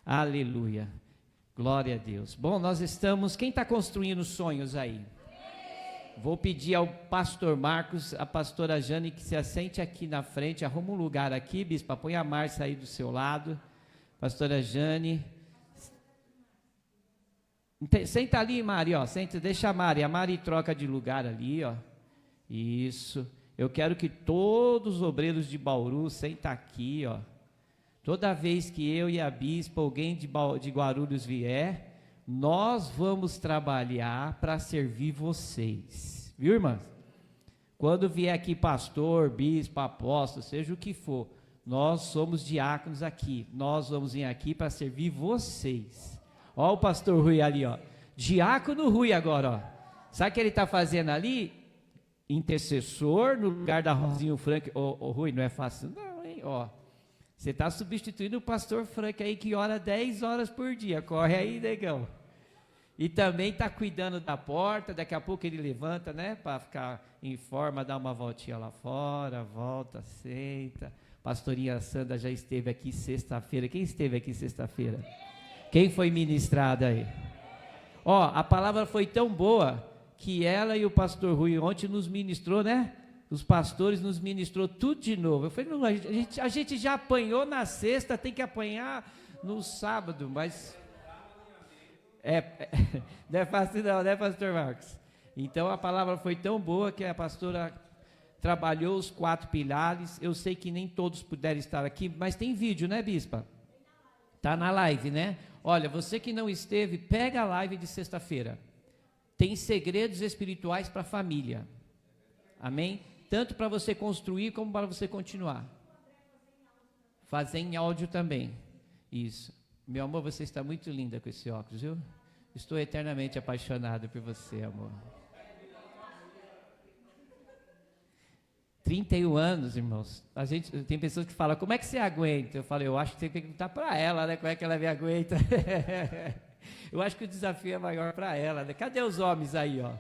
Aleluia. Glória a Deus. Bom, nós estamos... Quem está construindo sonhos aí? Vou pedir ao pastor Marcos, a pastora Jane, que se assente aqui na frente. Arruma um lugar aqui, bispa. Põe a Márcia aí do seu lado. Pastora Jane. Senta ali, Mari, ó. Senta, deixa a Mari troca de lugar ali, ó. Isso. Eu quero que todos os obreiros de Bauru sentem aqui, ó. Toda vez que eu e a bispa, alguém de Guarulhos vier, nós vamos trabalhar para servir vocês. Viu, irmãs? Quando vier aqui pastor, bispo, apóstolo, seja o que for, nós somos diáconos aqui. Nós vamos vir aqui para servir vocês. Ó o pastor Rui ali, ó. Diácono Rui agora, ó. Sabe o que ele está fazendo ali? Intercessor no lugar da Rosinho Frank. Ô, Rui, não é fácil não, hein? Ó. Você está substituindo o pastor Frank aí que ora 10 horas por dia. Corre aí, negão. E também está cuidando da porta. Daqui a pouco ele levanta, né? Para ficar em forma, dá uma voltinha lá fora. Volta, senta. Pastorinha Sandra já esteve aqui sexta-feira. Quem esteve aqui sexta-feira? Quem foi ministrada aí? Ó, a palavra foi tão boa que ela e o pastor Rui ontem nos ministrou, né? Os pastores nos ministrou tudo de novo. Eu falei, não, a gente já apanhou na sexta, tem que apanhar no sábado, mas... não é fácil não, né, pastor Marcos? Então a palavra foi tão boa que a pastora trabalhou os 4 pilares. Eu sei que nem todos puderam estar aqui, mas tem vídeo, né, bispa? Está na live, né? Olha, você que não esteve, pega a live de sexta-feira. Tem segredos espirituais para a família. Amém? Tanto para você construir como para você continuar. Fazer em áudio também. Isso. Meu amor, você está muito linda com esse óculos, viu? Estou eternamente apaixonado por você, amor. 31 anos, irmãos. Tem pessoas que falam, como é que você aguenta? Eu falo, eu acho que você tem que perguntar para ela, né? Como é que ela me aguenta? Eu acho que o desafio é maior para ela, né? Cadê os homens aí, ó?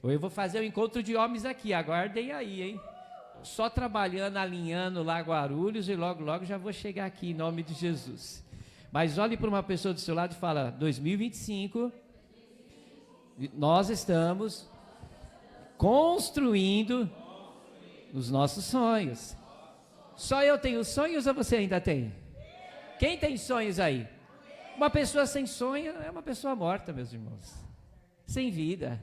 Eu vou fazer um encontro de homens aqui, aguardem aí, hein? Só trabalhando, alinhando lá Guarulhos e logo, logo já vou chegar aqui em nome de Jesus. Mas olhe para uma pessoa do seu lado e fala, 2025, nós estamos construindo os nossos sonhos. Só eu tenho sonhos ou você ainda tem? Quem tem sonhos aí? Uma pessoa sem sonho é uma pessoa morta, meus irmãos. Sem vida.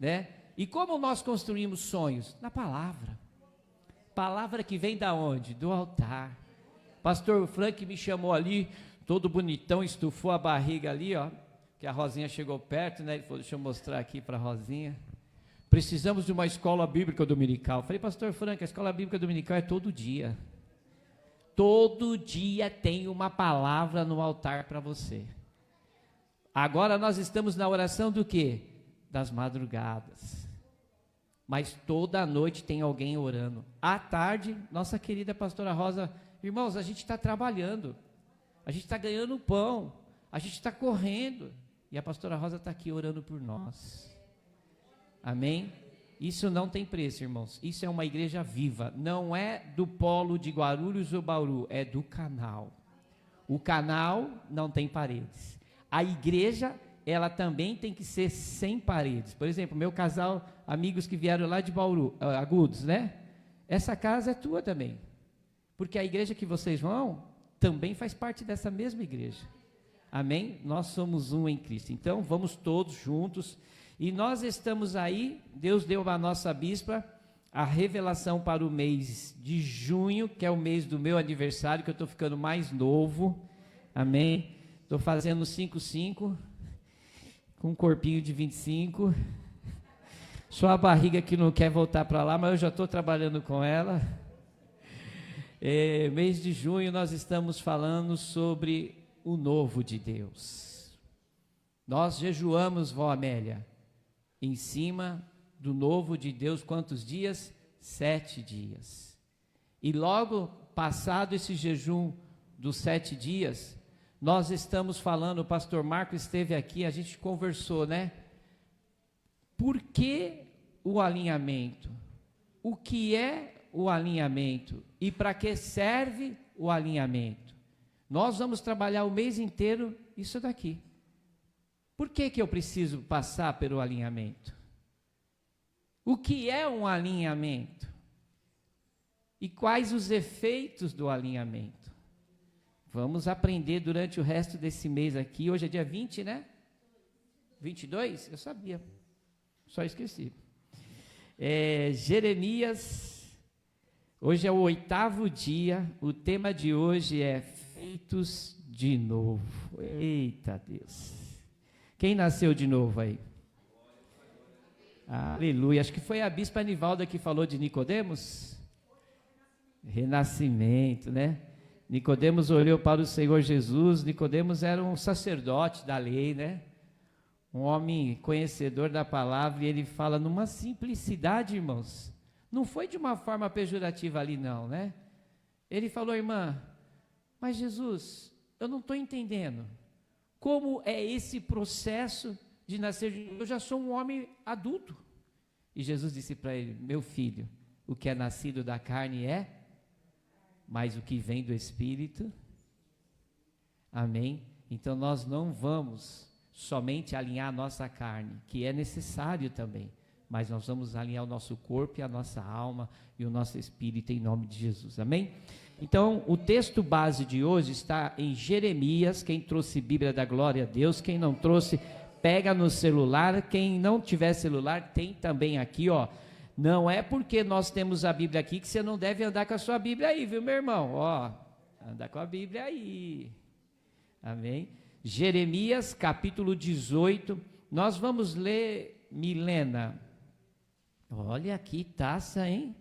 Né? E como nós construímos sonhos? Na palavra. Palavra que vem da onde? Do altar. Pastor Frank me chamou ali, todo bonitão, estufou a barriga ali, ó, que a Rosinha chegou perto, né? Ele falou, deixa eu mostrar aqui para a Rosinha. Precisamos de uma escola bíblica dominical. Falei, pastor Frank, a escola bíblica dominical é todo dia. Todo dia tem uma palavra no altar para você. Agora nós estamos na oração do quê? Das madrugadas, mas toda noite tem alguém orando. À tarde, nossa querida pastora Rosa, irmãos, a gente está trabalhando, a gente está ganhando pão, a gente está correndo, e a pastora Rosa está aqui orando por nós. Amém? Isso não tem preço, irmãos. Isso é uma igreja viva, não é do polo de Guarulhos ou Bauru, é do canal. O canal não tem paredes, a igreja ela também tem que ser sem paredes. Por exemplo, meu casal, amigos que vieram lá de Bauru, Agudos, né? Essa casa é tua também. Porque a igreja que vocês vão, também faz parte dessa mesma igreja. Amém? Nós somos um em Cristo. Então, vamos todos juntos. E nós estamos aí, Deus deu à nossa bispa a revelação para o mês de junho, que é o mês do meu aniversário, que eu estou ficando mais novo. Amém? Estou fazendo 5,5. Com um corpinho de 25, só a barriga que não quer voltar para lá, mas eu já estou trabalhando com ela. Mês de junho nós estamos falando sobre o novo de Deus. Nós jejuamos, vó Amélia, em cima do novo de Deus, quantos dias? 7 dias. E logo passado esse jejum dos 7 dias, nós estamos falando, o pastor Marco esteve aqui, a gente conversou, né? Por que o alinhamento? O que é o alinhamento? E para que serve o alinhamento? Nós vamos trabalhar o mês inteiro isso daqui. Por que eu preciso passar pelo alinhamento? O que é um alinhamento? E quais os efeitos do alinhamento? Vamos aprender durante o resto desse mês aqui. Hoje é dia 20, né? 22? Eu sabia. Só esqueci. Jeremias, hoje é o 8º dia. O tema de hoje é feitos de novo. Eita Deus. Quem nasceu de novo aí? Aleluia. Acho que foi a bispa Anivalda que falou de Nicodemos. Renascimento, né? Nicodemos olhou para o Senhor Jesus. Nicodemos era um sacerdote da lei, né? Um homem conhecedor da palavra, e ele fala numa simplicidade, irmãos. Não foi de uma forma pejorativa ali não, né? Ele falou: irmã, mas Jesus, eu não estou entendendo. Como é esse processo de nascer de novo? Eu já sou um homem adulto. E Jesus disse para ele: meu filho, o que é nascido da carne é, mas o que vem do Espírito, amém? Então nós não vamos somente alinhar a nossa carne, que é necessário também, mas nós vamos alinhar o nosso corpo e a nossa alma e o nosso espírito em nome de Jesus, amém? Então o texto base de hoje está em Jeremias. Quem trouxe Bíblia, da glória a Deus. Quem não trouxe, pega no celular. Quem não tiver celular, tem também aqui, ó. Não é porque nós temos a Bíblia aqui que você não deve andar com a sua Bíblia aí, viu, meu irmão? Ó, anda com a Bíblia aí, amém? Jeremias, capítulo 18, nós vamos ler, Milena, olha aqui, taça, hein?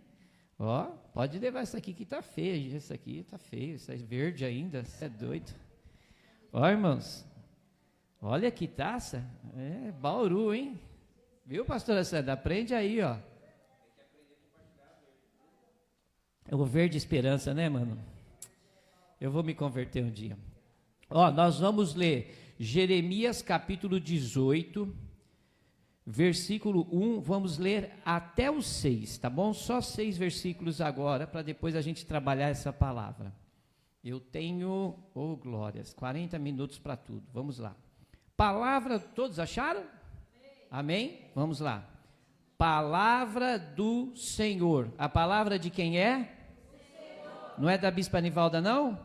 Ó, pode levar essa aqui que tá feia, essa aqui tá feia, essa é verde ainda, você é doido. Ó, irmãos, olha que taça, Bauru, hein? Viu, pastora Sandra? Aprende aí, ó. É o verde esperança, né, mano? Eu vou me converter um dia. Ó, nós vamos ler Jeremias capítulo 18, versículo 1, vamos ler até o 6, tá bom? Só 6 versículos agora, para depois a gente trabalhar essa palavra. Eu tenho, glórias, 40 minutos para tudo, vamos lá. Palavra, todos acharam? Amém? Vamos lá. Palavra do Senhor. A palavra de quem é? Não é da bispa Anivalda, não?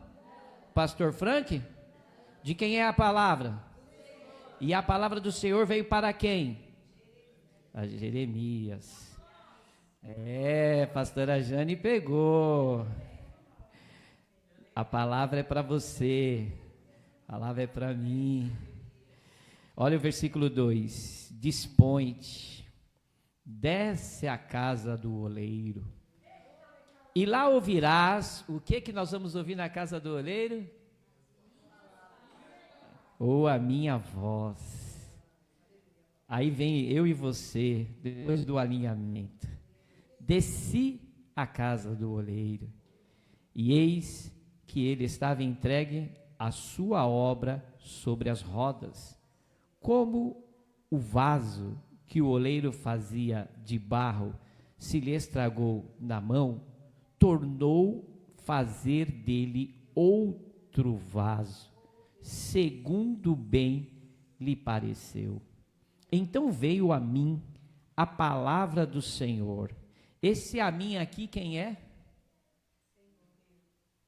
Pastor Frank? De quem é a palavra? E a palavra do Senhor veio para quem? A Jeremias. Pastora Jane pegou. A palavra é para você. A palavra é para mim. Olha o versículo 2. Dispõe-te, desce à casa do oleiro, e lá ouvirás. O que nós vamos ouvir na casa do oleiro? Ou a minha voz. Aí vem eu e você, depois do alinhamento. Desci à casa do oleiro, e eis que ele estava entregue à sua obra sobre as rodas, como o vaso que o oleiro fazia de barro se lhe estragou na mão, tornou fazer dele outro vaso, segundo bem lhe pareceu. Então veio a mim a palavra do Senhor. Esse a mim aqui quem é?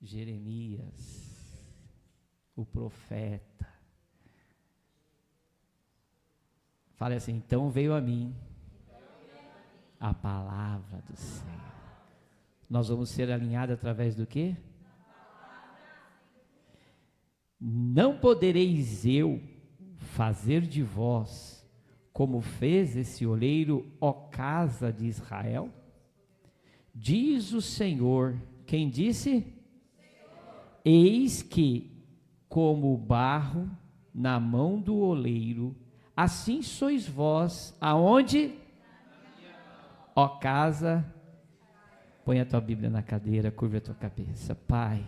Jeremias, o profeta. Fale assim: então veio a mim a palavra do Senhor. Nós vamos ser alinhados através do quê? Não podereis eu fazer de vós como fez esse oleiro, ó casa de Israel? Diz o Senhor. Quem disse? Senhor. Eis que, como o barro na mão do oleiro, assim sois vós, aonde? Ó casa, põe a tua Bíblia na cadeira, curva a tua cabeça, Pai.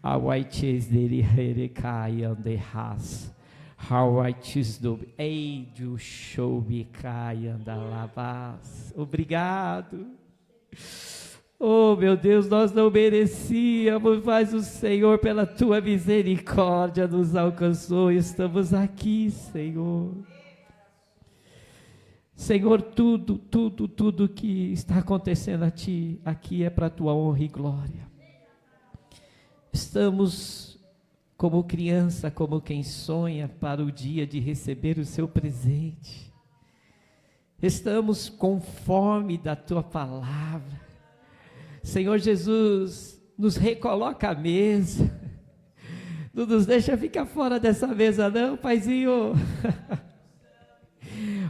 How I choose the Herekai on the house. How I choose the Eidu Shobikai and the Lavas. Obrigado. Oh, meu Deus, nós não merecíamos, mas o Senhor, pela tua misericórdia, nos alcançou e estamos aqui, Senhor. Senhor, tudo que está acontecendo aqui é para a tua honra e glória. Estamos como criança, como quem sonha para o dia de receber o seu presente. Estamos com fome da tua palavra. Senhor Jesus, nos recoloca à mesa. Não nos deixa ficar fora dessa mesa não, Paizinho.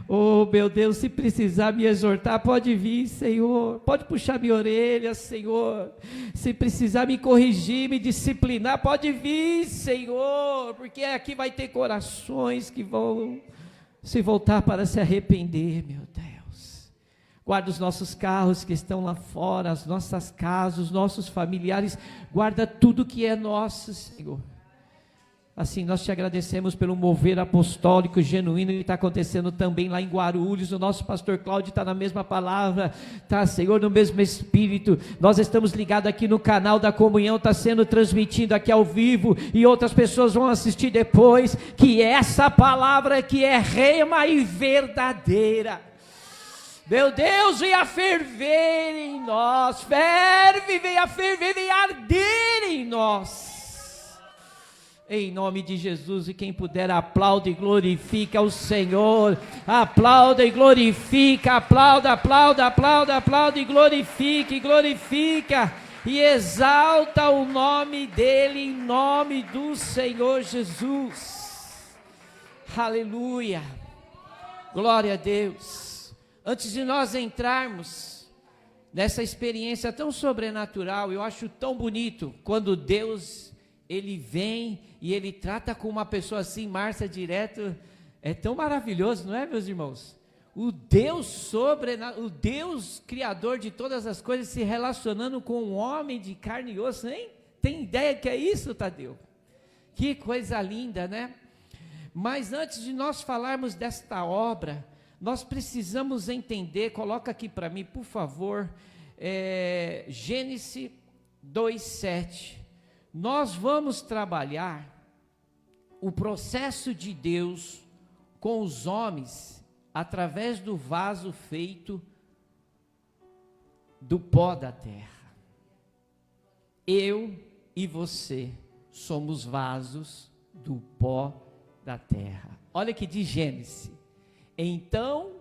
Oh, meu Deus, se precisar me exortar, pode vir, Senhor. Pode puxar minha orelha, Senhor. Se precisar me corrigir, me disciplinar, pode vir, Senhor. Porque aqui vai ter corações que vão se voltar para se arrepender, meu Deus. Guarda os nossos carros que estão lá fora, as nossas casas, os nossos familiares. Guarda tudo que é nosso, Senhor. Assim, nós te agradecemos pelo mover apostólico genuíno que está acontecendo também lá em Guarulhos. O nosso pastor Cláudio está na mesma palavra, está, Senhor, no mesmo espírito. Nós estamos ligados aqui no canal da comunhão, está sendo transmitido aqui ao vivo, e outras pessoas vão assistir depois, que essa palavra que é rema e verdadeira. Meu Deus, venha ferver em nós, ferve, venha ferver, venha arder em nós. Em nome de Jesus, e quem puder aplaude e glorifica o Senhor, aplauda e glorifica, aplauda e glorifica e exalta o nome dEle, em nome do Senhor Jesus. Aleluia, glória a Deus. Antes de nós entrarmos nessa experiência tão sobrenatural, eu acho tão bonito quando Deus, Ele vem e Ele trata com uma pessoa assim, Márcia, direto. É tão maravilhoso, não é, meus irmãos? O Deus o Deus criador de todas as coisas se relacionando com um homem de carne e osso, hein? Tem ideia que é isso, Tadeu? Que coisa linda, né? Mas antes de nós falarmos desta obra, nós precisamos entender, coloca aqui para mim, por favor, Gênesis 2:7. Nós vamos trabalhar o processo de Deus com os homens através do vaso feito do pó da terra. Eu e você somos vasos do pó da terra. Olha que diz Gênesis. Então,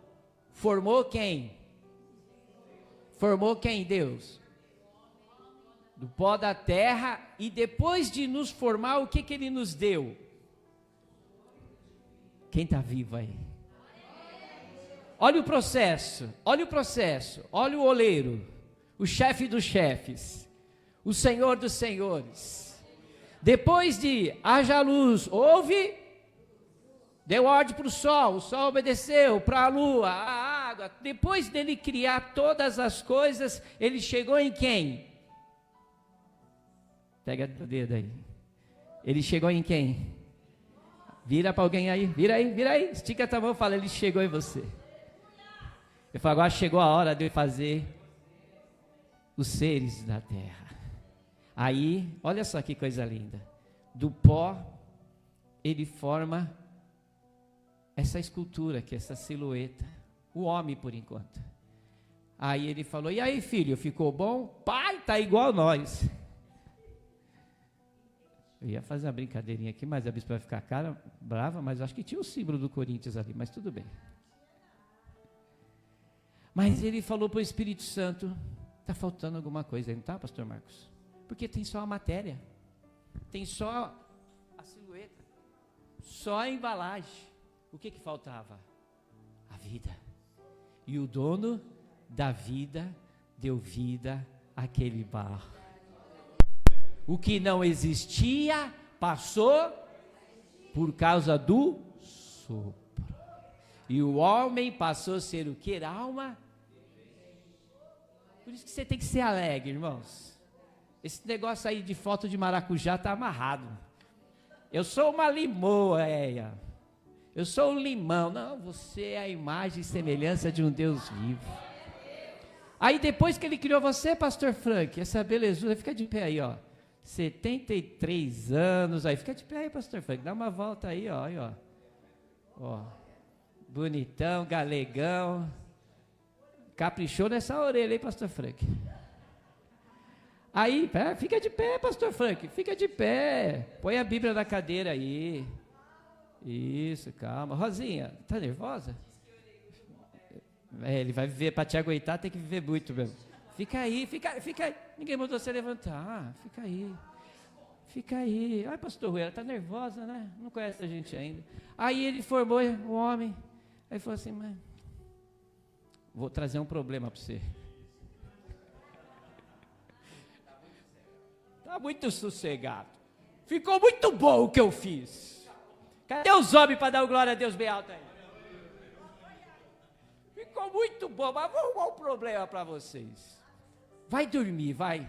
formou quem? Formou quem, Deus? Do pó da terra, e depois de nos formar, o que Ele nos deu? Quem está vivo aí? Olha o processo, olha o oleiro, o chefe dos chefes, o Senhor dos senhores. Depois de haja luz, houve, deu ordem para o sol obedeceu, para a lua, a água. Depois dele criar todas as coisas, ele chegou em quem? Pega o dedo aí. Ele chegou em quem? Vira para alguém aí, vira aí, estica a mão e fala, ele chegou em você. Eu falo, agora chegou a hora de eu fazer os seres da terra. Aí, olha só que coisa linda. Do pó, ele forma essa escultura aqui, essa silhueta. O homem, por enquanto. Aí ele falou, e aí, filho, ficou bom? Pai, tá igual nós. Eu ia fazer uma brincadeirinha aqui, mas a bispa vai ficar cara brava, mas acho que tinha o símbolo do Corinthians ali, mas tudo bem. Mas ele falou para o Espírito Santo, está faltando alguma coisa aí, não está, pastor Marcos? Porque tem só a matéria, tem só a silhueta, só a embalagem. O que faltava? A vida. E o dono da vida deu vida àquele barro. O que não existia passou por causa do sopro. E o homem passou a ser o que? Alma. Por isso que você tem que ser alegre, irmãos. Esse negócio aí de foto de maracujá está amarrado. Eu sou uma limoeia. Eu sou um limão. Não, você é a imagem e semelhança de um Deus vivo. Aí depois que ele criou você, pastor Frank, essa belezura, fica de pé aí, ó. 73 anos, aí fica de pé aí, pastor Frank, dá uma volta aí, ó, aí, ó. Ó, bonitão, galegão, caprichou nessa orelha aí, pastor Frank. Aí, fica de pé, pastor Frank, fica de pé, põe a Bíblia na cadeira aí. Isso, calma. Rosinha, tá nervosa? Ele vai viver, para te aguentar tem que viver muito mesmo. Fica aí. Ninguém mandou você levantar, fica aí. Fica aí. Ai, pastor Rui, ela tá nervosa, né? Não conhece a gente ainda. Aí ele formou o homem. Aí falou assim, mas vou trazer um problema para você. Tá muito sossegado. Ficou muito bom o que eu fiz. Cadê os homens para dar glória a Deus bem alto aí? Ficou muito bom, mas vou arrumar um problema para vocês. Vai dormir, vai.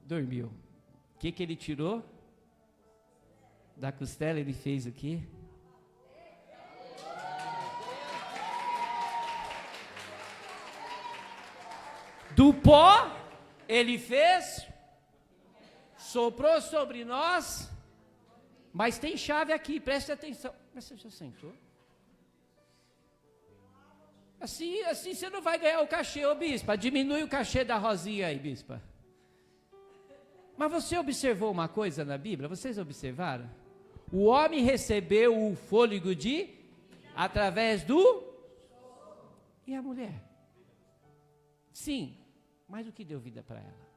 Dormiu. O que ele tirou? Da costela ele fez o quê? Do pó ele fez, soprou sobre nós, mas tem chave aqui, preste atenção. Mas você já sentou? Assim você não vai ganhar o cachê, ô bispa, diminui o cachê da Rosinha aí, bispa. Mas você observou uma coisa na Bíblia? Vocês observaram? O homem recebeu o fôlego através do... E a mulher? Sim, mas o que deu vida para ela?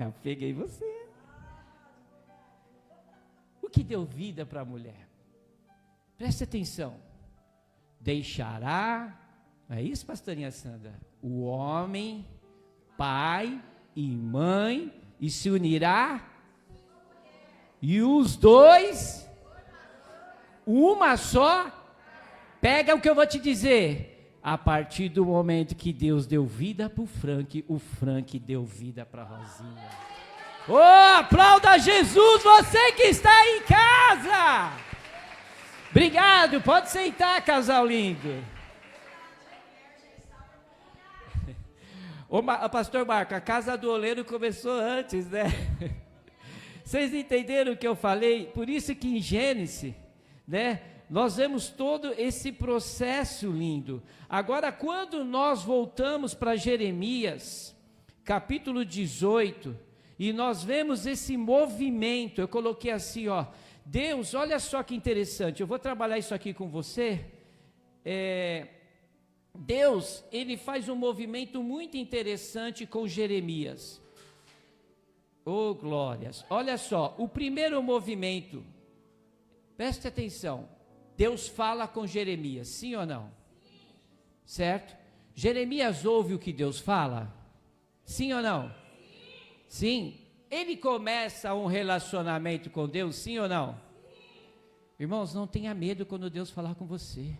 Eu peguei você. O que deu vida para a mulher? Preste atenção. Deixará, é isso, pastorinha Sandra? O homem, pai e mãe, e se unirá, e os dois, uma só, pega o que eu vou te dizer, a partir do momento que Deus deu vida para o Frank deu vida para a Rosinha. Oh, aplauda Jesus, você que está em casa! Obrigado, pode sentar, casal lindo. Ô, pastor Marco, a casa do oleiro começou antes, né? Vocês entenderam o que eu falei? Por isso que em Gênesis, né, nós vemos todo esse processo lindo. Agora, quando nós voltamos para Jeremias, capítulo 18, e nós vemos esse movimento, eu coloquei assim, ó, Deus, olha só que interessante, eu vou trabalhar isso aqui com você. Deus, ele faz um movimento muito interessante com Jeremias. Oh, glórias! Olha só, o primeiro movimento, preste atenção, Deus fala com Jeremias, sim ou não? Certo? Jeremias ouve o que Deus fala? Sim ou não? Sim. Ele começa um relacionamento com Deus, sim ou não? Irmãos, não tenha medo quando Deus falar com você.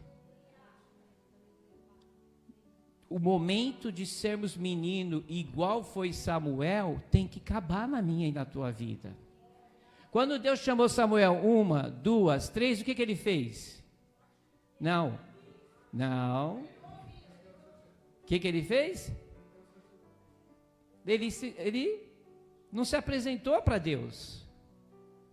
O momento de sermos menino, igual foi Samuel, tem que acabar na minha e na tua vida. Quando Deus chamou Samuel 1, 2, 3, o que ele fez? Não. O que ele fez? Ele não se apresentou para Deus,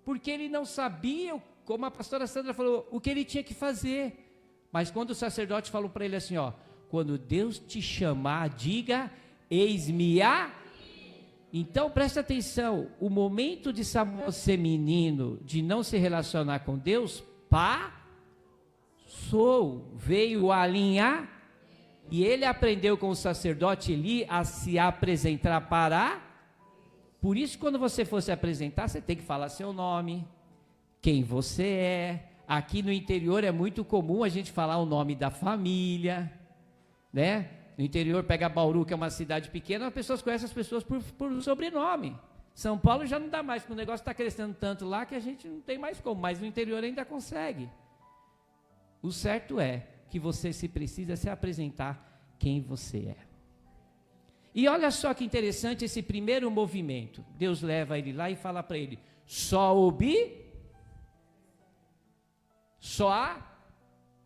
porque ele não sabia, como a pastora Sandra falou, o que ele tinha que fazer. Mas quando o sacerdote falou para ele assim, ó, quando Deus te chamar, diga, eis-me a... Então preste atenção, o momento de Samuel ser menino, de não se relacionar com Deus, passou, veio a alinhar, e ele aprendeu com o sacerdote Eli a se apresentar para... Por isso, quando você for se apresentar, você tem que falar seu nome, quem você é. Aqui no interior é muito comum a gente falar o nome da família, né? No interior, pega Bauru, que é uma cidade pequena, as pessoas conhecem as pessoas por sobrenome. São Paulo já não dá mais, porque o negócio está crescendo tanto lá que a gente não tem mais como, mas no interior ainda consegue. O certo é que você precisa se apresentar quem você é. E olha só que interessante esse primeiro movimento. Deus leva ele lá e fala para ele, só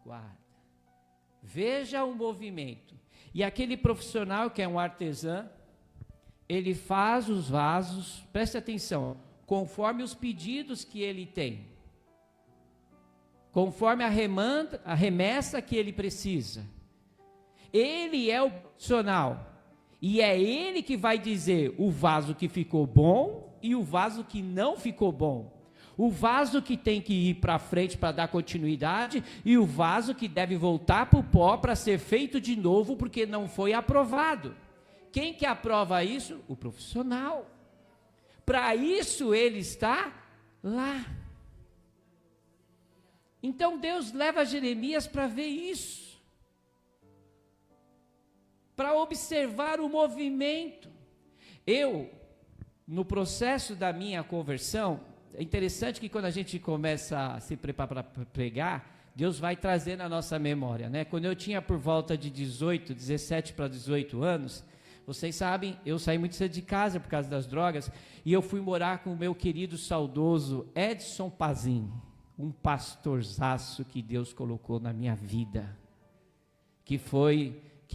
aguarda. Veja o movimento. E aquele profissional que é um artesão, ele faz os vasos, preste atenção, conforme os pedidos que ele tem, conforme a remessa que ele precisa. Ele é o profissional, e é ele que vai dizer o vaso que ficou bom e o vaso que não ficou bom. O vaso que tem que ir para frente para dar continuidade e o vaso que deve voltar para o pó para ser feito de novo porque não foi aprovado. Quem que aprova isso? O profissional. Para isso ele está lá. Então Deus leva Jeremias para ver isso, para observar o movimento. No processo da minha conversão, é interessante que quando a gente começa a se preparar para pregar, Deus vai trazer na nossa memória, né? Quando eu tinha por volta de 17 para 18 anos, vocês sabem, eu saí muito cedo de casa por causa das drogas, e eu fui morar com o meu querido saudoso Edson Pazin, um pastorzaço que Deus colocou na minha vida, que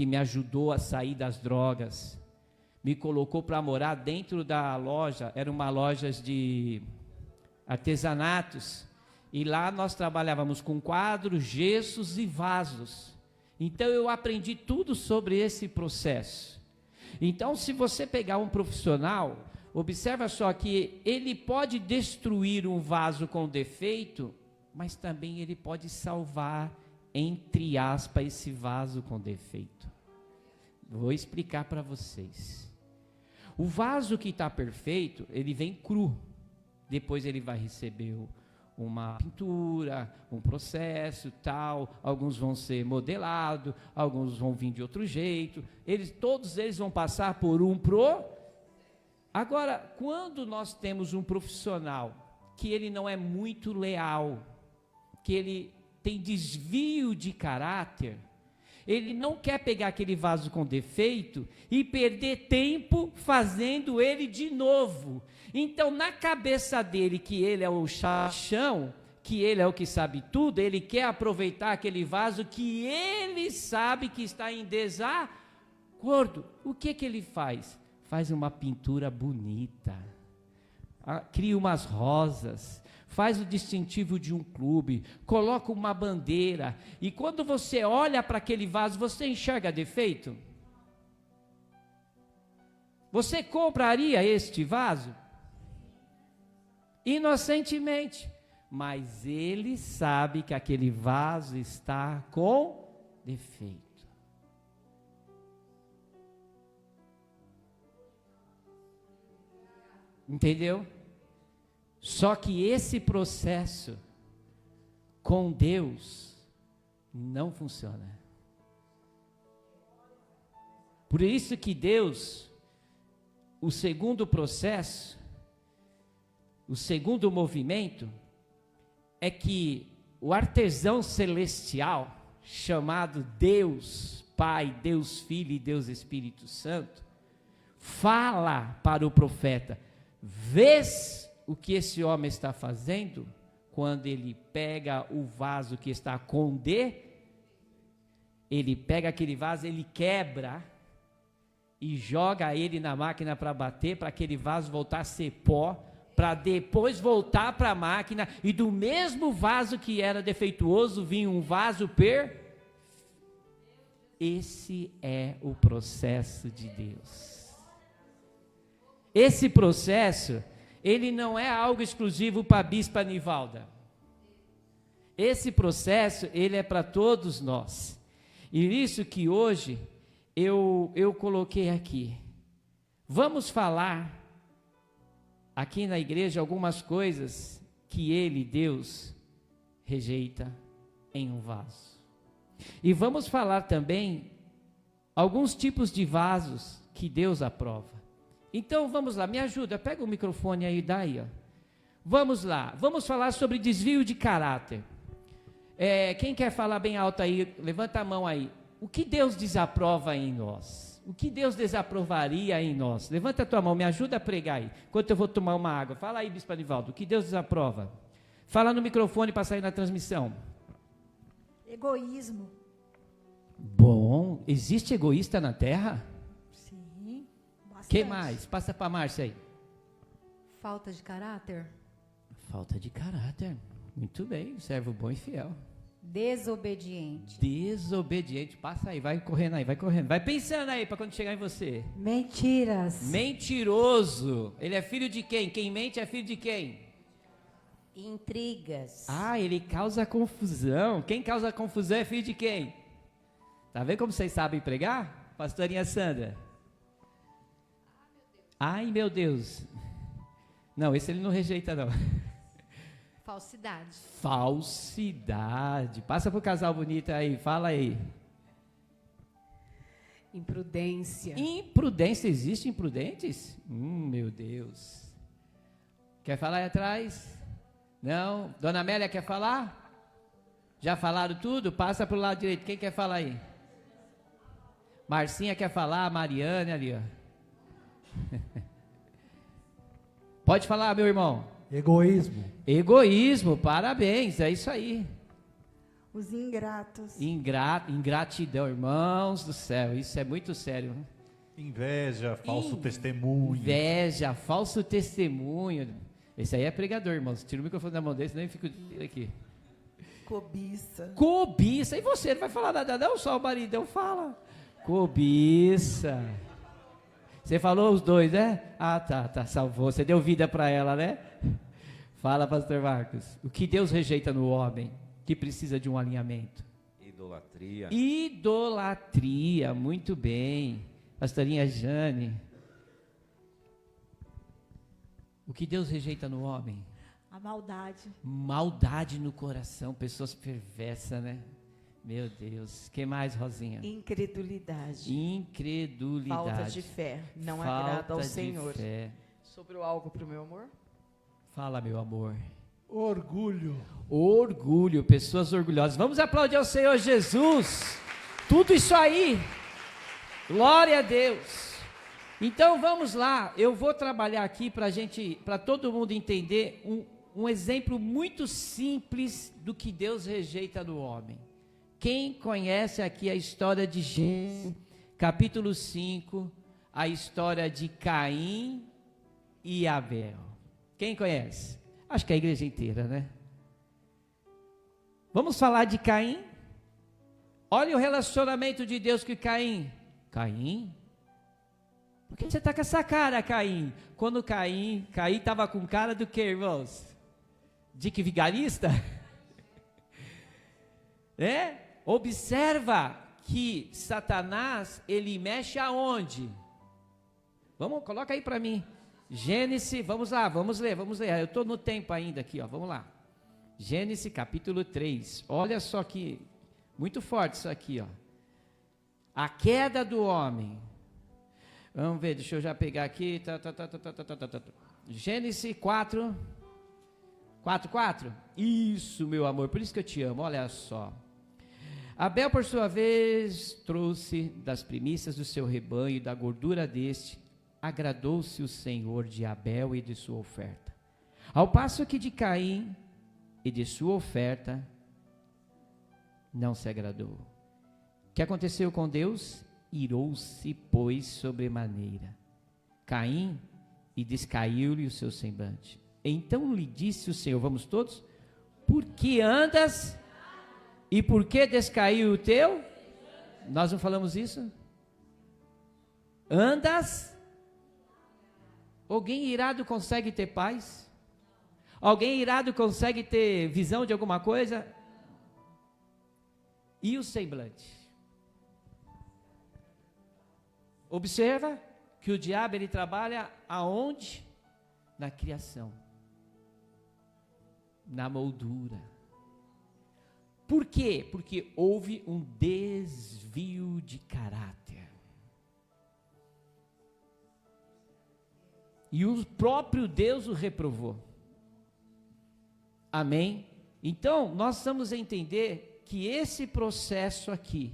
me ajudou a sair das drogas, me colocou para morar dentro da loja, era uma loja de artesanatos, e lá nós trabalhávamos com quadros, gessos e vasos. Então eu aprendi tudo sobre esse processo. Então, se você pegar um profissional, observa só que ele pode destruir um vaso com defeito, mas também ele pode salvar, entre aspas, esse vaso com defeito. Vou explicar para vocês. O vaso que está perfeito, ele vem cru. Depois ele vai receber uma pintura, um processo, tal. Alguns vão ser modelados, alguns vão vir de outro jeito. Todos eles vão passar por Agora, quando nós temos um profissional que ele não é muito leal, que ele tem desvio de caráter, ele não quer pegar aquele vaso com defeito e perder tempo fazendo ele de novo. Então, na cabeça dele, que ele é o chachão, que ele é o que sabe tudo, ele quer aproveitar aquele vaso que ele sabe que está em desacordo. O que ele faz? Faz uma pintura bonita, cria umas rosas, faz o distintivo de um clube, coloca uma bandeira, e quando você olha para aquele vaso, você enxerga defeito? Você compraria este vaso? Inocentemente, mas ele sabe que aquele vaso está com defeito. Entendeu? Só que esse processo com Deus não funciona. Por isso que Deus, o segundo processo, o segundo movimento, é que o artesão celestial, chamado Deus Pai, Deus Filho e Deus Espírito Santo, fala para o profeta: vês o que esse homem está fazendo? Quando ele pega o vaso que está com ele pega aquele vaso, ele quebra e joga ele na máquina para bater, para aquele vaso voltar a ser pó, para depois voltar para a máquina, e do mesmo vaso que era defeituoso, vinha um vaso Esse é o processo de Deus. Esse processo, ele não é algo exclusivo para a Bispa Nivalda. Esse processo, ele é para todos nós. E isso que hoje eu coloquei aqui. Vamos falar aqui na igreja algumas coisas que ele, Deus, rejeita em um vaso. E vamos falar também alguns tipos de vasos que Deus aprova. Então vamos lá, me ajuda, pega o microfone aí, daí, ó. Vamos lá, vamos falar sobre desvio de caráter. Quem quer falar bem alto aí, levanta a mão aí. O que Deus desaprova em nós? O que Deus desaprovaria em nós? Levanta a tua mão, me ajuda a pregar aí, enquanto eu vou tomar uma água. Fala aí, Bispo Anivaldo, o que Deus desaprova? Fala no microfone para sair na transmissão. Egoísmo. Bom, existe egoísta na terra? Sim, bastante. Que mais? Passa para a Márcia aí. Falta de caráter. Falta de caráter. Muito bem, servo bom e fiel. Desobediente. Desobediente. Passa aí, vai correndo aí, vai correndo. Vai pensando aí para quando chegar em você. Mentiras. Mentiroso. Ele é filho de quem? Quem mente é filho de quem? Intrigas. Ah, ele causa confusão. Quem causa confusão é filho de quem? Tá vendo como vocês sabem pregar? Pastorinha Sandra. Ai, meu Deus. Não, esse ele não rejeita, não. Falsidade. Falsidade. Passa pro casal bonito aí, fala aí. Imprudência. Imprudência, existe imprudentes? Meu Deus. Quer falar aí atrás? Não? Dona Amélia quer falar? Já falaram tudo? Passa pro lado direito. Quem quer falar aí? Marcinha quer falar, Mariane ali, ó. Pode falar, meu irmão. Egoísmo. Egoísmo, parabéns, é isso aí. Os ingratos. Ingratidão, irmãos do céu, isso é muito sério. Inveja, falso testemunho. Inveja, falso testemunho. Esse aí é pregador, irmãos. Tira o microfone da mão dele, senão eu fico aqui. Cobiça. Cobiça, e você não vai falar nada não, só o maridão fala. Cobiça. Você falou os dois, né? Ah, tá, salvou. Você deu vida para ela, né? Fala, pastor Marcos. O que Deus rejeita no homem, que precisa de um alinhamento? Idolatria. Idolatria, muito bem. Pastorinha Jane. O que Deus rejeita no homem? A maldade. Maldade no coração, pessoas perversas, né? Meu Deus. Que mais, Rosinha? Incredulidade. Incredulidade. Falta de fé. Não Falta agrada ao de Senhor. Fé. Sobrou algo pro meu amor? Fala, meu amor. Orgulho. Orgulho, pessoas orgulhosas. Vamos aplaudir ao Senhor Jesus. Tudo isso aí. Glória a Deus. Então vamos lá. Eu vou trabalhar aqui para todo mundo entender um exemplo muito simples do que Deus rejeita no homem. Quem conhece aqui a história de Gênesis, capítulo 5, a história de Caim e Abel? Quem conhece? Acho que a igreja inteira, né? Vamos falar de Caim? Olha o relacionamento de Deus com Caim. Caim? Por que você está com essa cara, Caim? Quando Caim estava com cara do que, irmãos? De que vigarista? Observa que Satanás, ele mexe aonde? Coloca aí para mim. Gênesis, vamos ler. Eu estou no tempo ainda aqui, ó, vamos lá. Gênesis capítulo 3, olha só que, muito forte isso aqui, ó. A queda do homem. Vamos ver, deixa eu já pegar aqui. Gênesis 4. Isso, meu amor, por isso que eu te amo, olha só. Abel, por sua vez, trouxe das primícias do seu rebanho e da gordura deste. Agradou-se o Senhor de Abel e de sua oferta. Ao passo que de Caim e de sua oferta não se agradou. O que aconteceu com Deus? Irou-se, pois, sobremaneira Caim, e descaiu-lhe o seu semblante. Então lhe disse o Senhor, vamos todos? Por que andas e por que descaiu o teu? Nós não falamos isso? Andas? Alguém irado consegue ter paz? Alguém irado consegue ter visão de alguma coisa? E o semblante? Observa que o diabo ele trabalha aonde? Na criação, na moldura. Por quê? Porque houve um desvio de caráter. E o próprio Deus o reprovou. Amém? Então, nós precisamos entender que esse processo aqui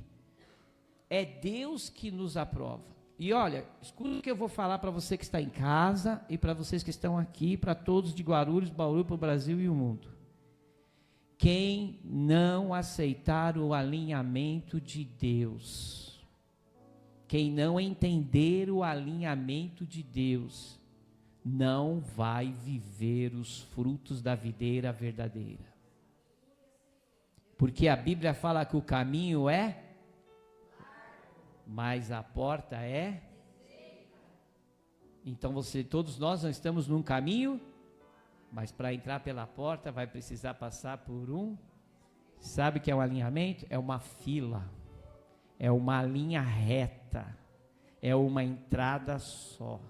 é Deus que nos aprova. E olha, escuta o que eu vou falar para você que está em casa e para vocês que estão aqui, para todos de Guarulhos, Bauru, para o Brasil e o mundo. quem não aceitar o alinhamento de Deus, quem não entender o alinhamento de Deus, não vai viver os frutos da videira verdadeira. Porque a Bíblia fala que o caminho é, mas a porta é. Então todos nós estamos num caminho, mas para entrar pela porta vai precisar passar por sabe o que é um alinhamento? É uma fila, é uma linha reta, é uma entrada só.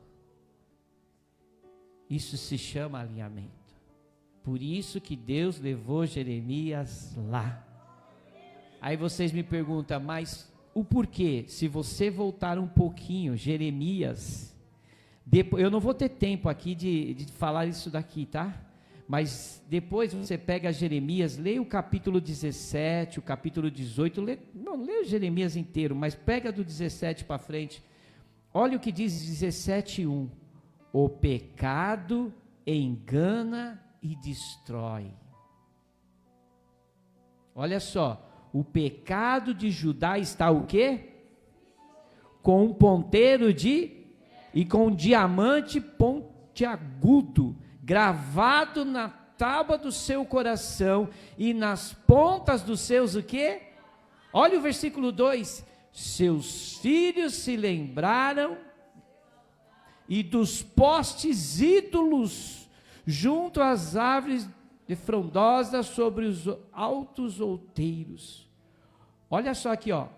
Isso se chama alinhamento. Por isso que Deus levou Jeremias lá. Aí vocês me perguntam, mas o porquê? Se você voltar um pouquinho, Jeremias, eu não vou ter tempo aqui de falar isso daqui, tá? Mas depois você pega Jeremias, leia o capítulo 17, o capítulo 18, não leia Jeremias inteiro, mas pega do 17 para frente. Olha o que diz 17:1. O pecado engana e destrói. Olha só, o pecado de Judá está o quê? Com um ponteiro e com um diamante pontiagudo, gravado na tábua do seu coração e nas pontas dos seus o quê? Olha o versículo 2, seus filhos se lembraram e dos postes ídolos junto às árvores de frondosas sobre os altos outeiros. Olha só aqui, ó,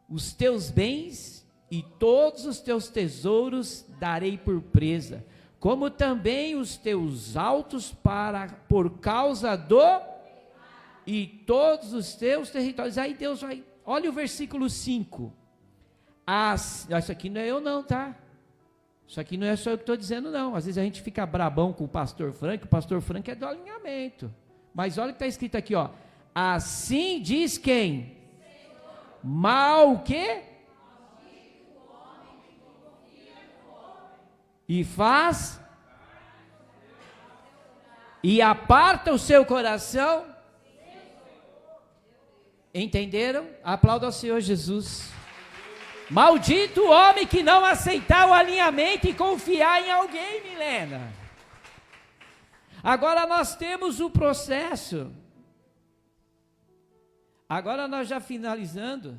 os teus bens e todos os teus tesouros darei por presa, como também os teus altos por causa e todos os teus territórios. Aí Deus vai, olha o versículo 5. Isso aqui não é eu não, tá? Isso aqui não é só eu que estou dizendo não. Às vezes a gente fica brabão com o pastor Frank é do alinhamento. Mas olha o que está escrito aqui, ó. Assim diz quem? Mal o quê? E faz? E aparta o seu coração? Entenderam? Aplauda ao Senhor Jesus. Maldito o homem que não aceitar o alinhamento e confiar em alguém, Milena. Agora nós temos o processo. Agora nós já finalizando,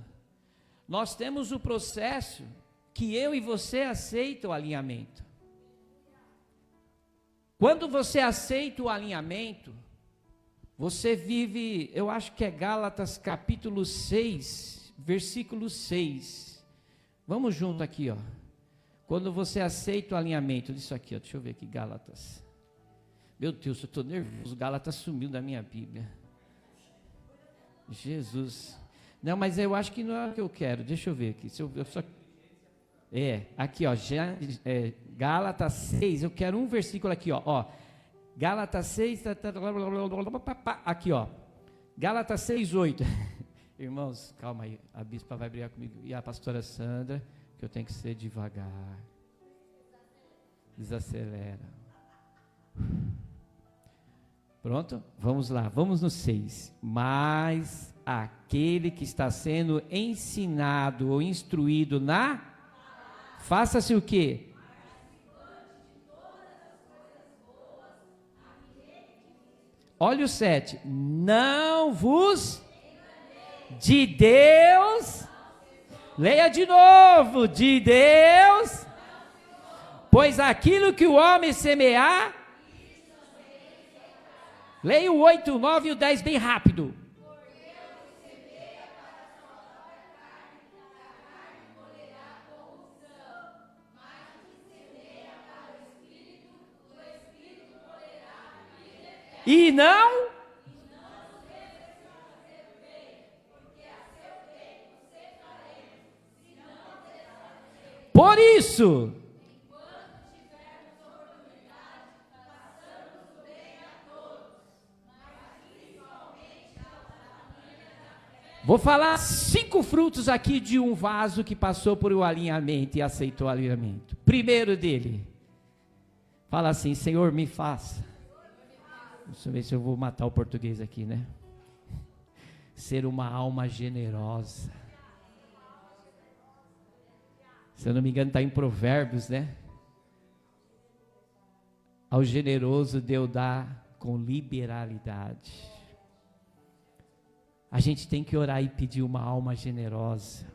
nós temos o processo que eu e você aceita o alinhamento. Quando você aceita o alinhamento, você vive, eu acho que é Gálatas capítulo 6, versículo 6. Vamos junto aqui, ó. Quando você aceita o alinhamento, disso aqui, ó, deixa eu ver aqui, Gálatas. Meu Deus, eu estou nervoso, Gálatas sumiu da minha Bíblia. Jesus. Não, mas eu acho que não é o que eu quero, deixa eu ver aqui. Aqui, ó, Gálatas 6, eu quero um versículo aqui, ó. Gálatas 6, aqui, ó. Gálatas 6, 8. Irmãos, calma aí, a bispa vai brigar comigo e a pastora Sandra, que eu tenho que ser devagar. Desacelera. Pronto? Vamos lá, vamos no 6. Mas aquele que está sendo ensinado ou instruído faça-se o quê? Olha o 7. Não vos de Deus, leia de novo, de Deus, pois aquilo que o homem semear, leia o 8, o 9 e o 10 bem rápido. E não por isso vou falar 5 frutos aqui de um vaso que passou por um alinhamento e aceitou o alinhamento. Primeiro dele, fala assim: Senhor, me faça Deixa eu ver se eu vou matar o português aqui, né? Ser uma alma generosa. Se eu não me engano, está em Provérbios, né? Ao generoso Deus dá com liberalidade. A gente tem que orar e pedir uma alma generosa.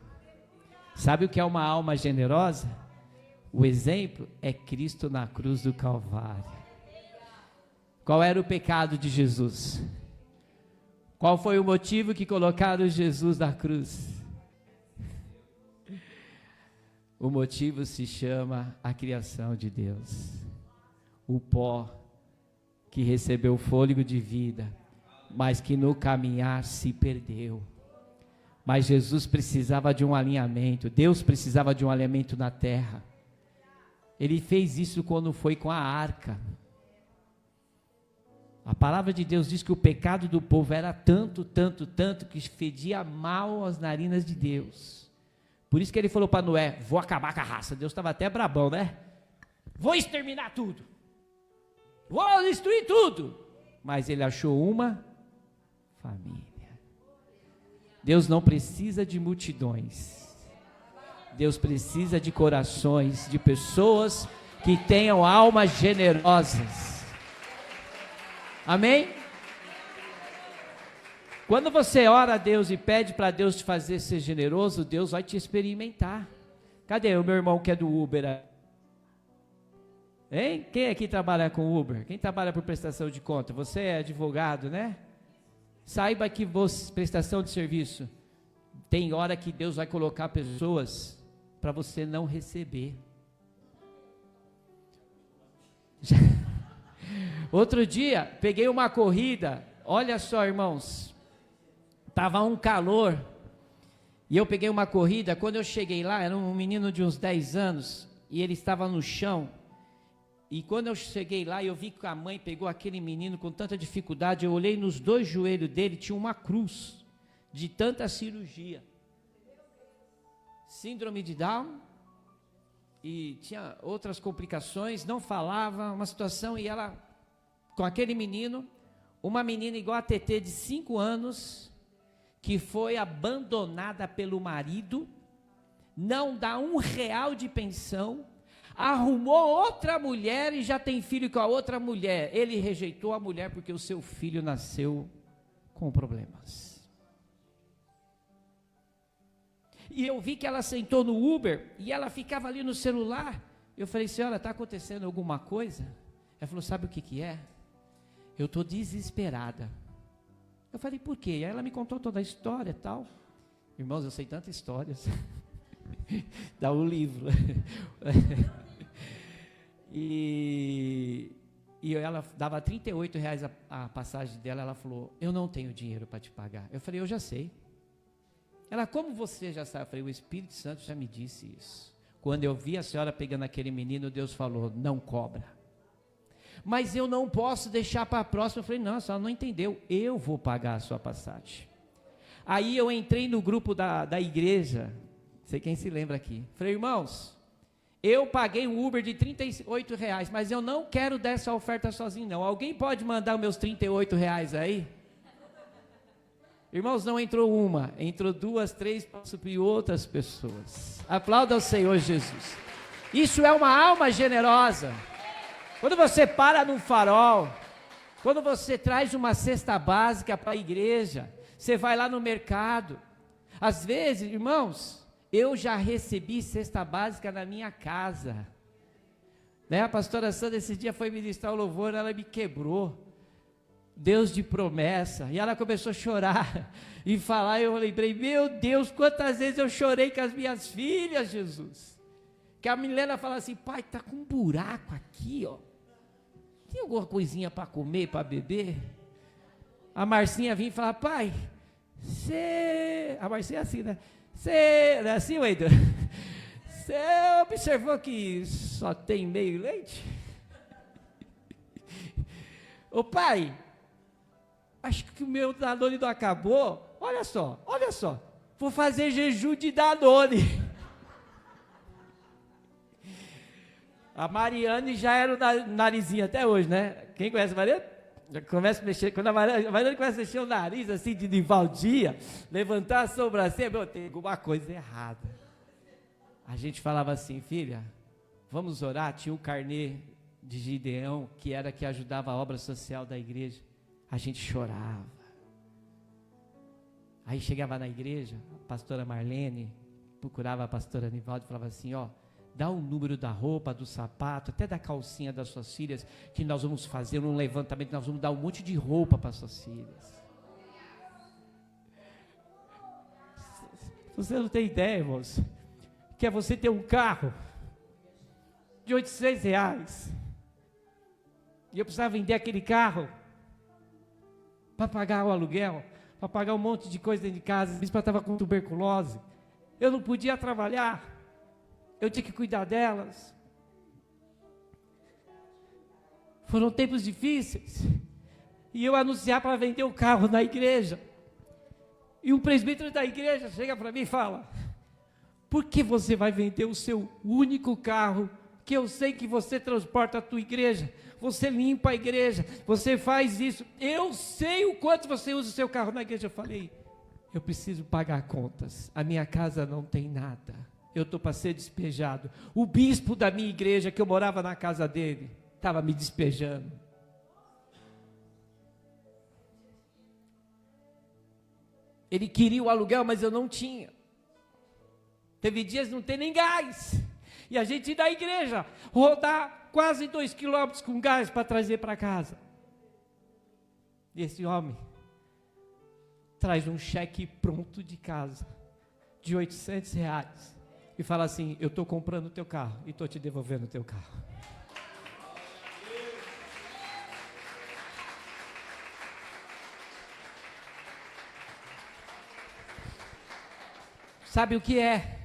Sabe o que é uma alma generosa? O exemplo é Cristo na cruz do Calvário. Qual era o pecado de Jesus? Qual foi o motivo que colocaram Jesus na cruz? O motivo se chama a criação de Deus. O pó que recebeu o fôlego de vida, mas que no caminhar se perdeu. Mas Jesus precisava de um alinhamento, Deus precisava de um alinhamento na terra. Ele fez isso quando foi com a arca. A palavra de Deus diz que o pecado do povo era tanto, que fedia mal às narinas de Deus. Por isso que ele falou para Noé, vou acabar com a raça. Deus estava até brabão, né? Vou exterminar tudo. Vou destruir tudo. Mas ele achou uma família. Deus não precisa de multidões. Deus precisa de corações, de pessoas que tenham almas generosas. Amém? Quando você ora a Deus e pede para Deus te fazer ser generoso, Deus vai te experimentar. Cadê o meu irmão que é do Uber? Hein? Quem aqui trabalha com Uber? Quem trabalha por prestação de conta? Você é advogado, né? Saiba que você, prestação de serviço, tem hora que Deus vai colocar pessoas para você não receber. Outro dia, peguei uma corrida, olha só, irmãos, estava um calor, e eu peguei uma corrida. Quando eu cheguei lá, era um menino de uns 10 anos, e ele estava no chão, e quando eu cheguei lá, eu vi que a mãe pegou aquele menino com tanta dificuldade. Eu olhei nos dois joelhos dele, tinha uma cruz, de tanta cirurgia, síndrome de Down, e tinha outras complicações, não falava, uma situação, e ela, com aquele menino, uma menina igual a TT de 5 anos, que foi abandonada pelo marido, não dá R$1 de pensão, arrumou outra mulher e já tem filho com a outra mulher. Ele rejeitou a mulher porque o seu filho nasceu com problemas. E eu vi que ela sentou no Uber e ela ficava ali no celular. Eu falei, senhora, está acontecendo alguma coisa? Ela falou, sabe o que é? Eu estou desesperada. Eu falei, por quê? E aí ela me contou toda a história e tal. Irmãos, eu sei tantas histórias. Dá um livro. E ela dava R$38 a passagem dela. Ela falou, eu não tenho dinheiro para te pagar. Eu falei, eu já sei. Ela, como você já sabe? Eu falei, o Espírito Santo já me disse isso. Quando eu vi a senhora pegando aquele menino, Deus falou, não cobra. Mas eu não posso deixar para a próxima. Eu falei, não, a senhora não entendeu, eu vou pagar a sua passagem. Aí eu entrei no grupo da igreja, não sei quem se lembra aqui. Falei, irmãos, eu paguei um Uber de R$38, mas eu não quero dar essa oferta sozinho não. Alguém pode mandar os meus R$38 aí? Irmãos, não entrou uma, entrou 2, 3, para suprir outras pessoas. Aplauda ao Senhor Jesus. Isso é uma alma generosa. Quando você para num farol, quando você traz uma cesta básica para a igreja, você vai lá no mercado. Às vezes, irmãos, eu já recebi cesta básica na minha casa. Né? A pastora Sandra esse dia foi ministrar o louvor, ela me quebrou. Deus de promessa, e ela começou a chorar e falar. Eu lembrei, meu Deus, quantas vezes eu chorei com as minhas filhas, Jesus. Que a Milena fala assim, pai, tá com um buraco aqui, ó. Tem alguma coisinha para comer, para beber? A Marcinha vinha e falava, pai, a Marcinha é assim, né? Não é assim, Wendel? Você observou que só tem meio leite? Ô pai, acho que o meu Danone não acabou. Olha só, vou fazer jejum de Danone. A Mariane já era o narizinho até hoje, né? Quem conhece a Mariane? Começa a mexer, quando a Mariane começa a mexer o nariz assim de Nivaldia, levantar a sobrancelha, meu, tem alguma coisa errada. A gente falava assim, filha, vamos orar. Tinha o carnê de Gideão, que era que ajudava a obra social da igreja. A gente chorava. Aí chegava na igreja, a pastora Marlene procurava a pastora Nivaldi e falava assim, ó, dá o número da roupa, do sapato, até da calcinha das suas filhas, que nós vamos fazer um levantamento, nós vamos dar um monte de roupa para suas filhas. Você não tem ideia, irmãos, que é você ter um carro de R$800, e eu precisava vender aquele carro para pagar o aluguel, para pagar um monte de coisa dentro de casa. A bispa estava com tuberculose, eu não podia trabalhar, eu tinha que cuidar delas. Foram tempos difíceis. E eu anunciar para vender o carro na igreja. E um presbítero da igreja chega para mim e fala: por que você vai vender o seu único carro, que eu sei que você transporta a tua igreja, você limpa a igreja, você faz isso, eu sei o quanto você usa o seu carro na igreja. Eu falei: eu preciso pagar contas, a minha casa não tem nada, eu estou para ser despejado. O bispo da minha igreja, que eu morava na casa dele, estava me despejando. Ele queria o aluguel, mas eu não tinha. Teve dias não ter nem gás, e a gente ir da igreja, rodar quase 2 quilômetros com gás para trazer para casa. E esse homem traz um cheque pronto de casa, de R$800, e fala assim: eu estou comprando o teu carro, e estou te devolvendo o teu carro. Sabe o que é?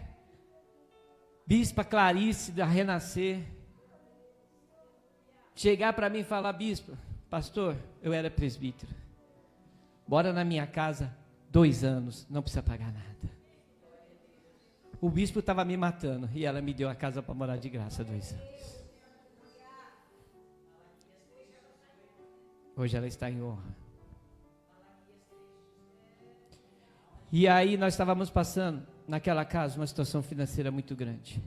Bispa Clarice da Renascer chegar para mim e falar: bispa, pastor, eu era presbítero, bora na minha casa 2 anos, não precisa pagar nada. O bispo estava me matando e ela me deu a casa para morar de graça 2 anos. Hoje ela está em honra. E aí nós estávamos passando naquela casa uma situação financeira muito grande.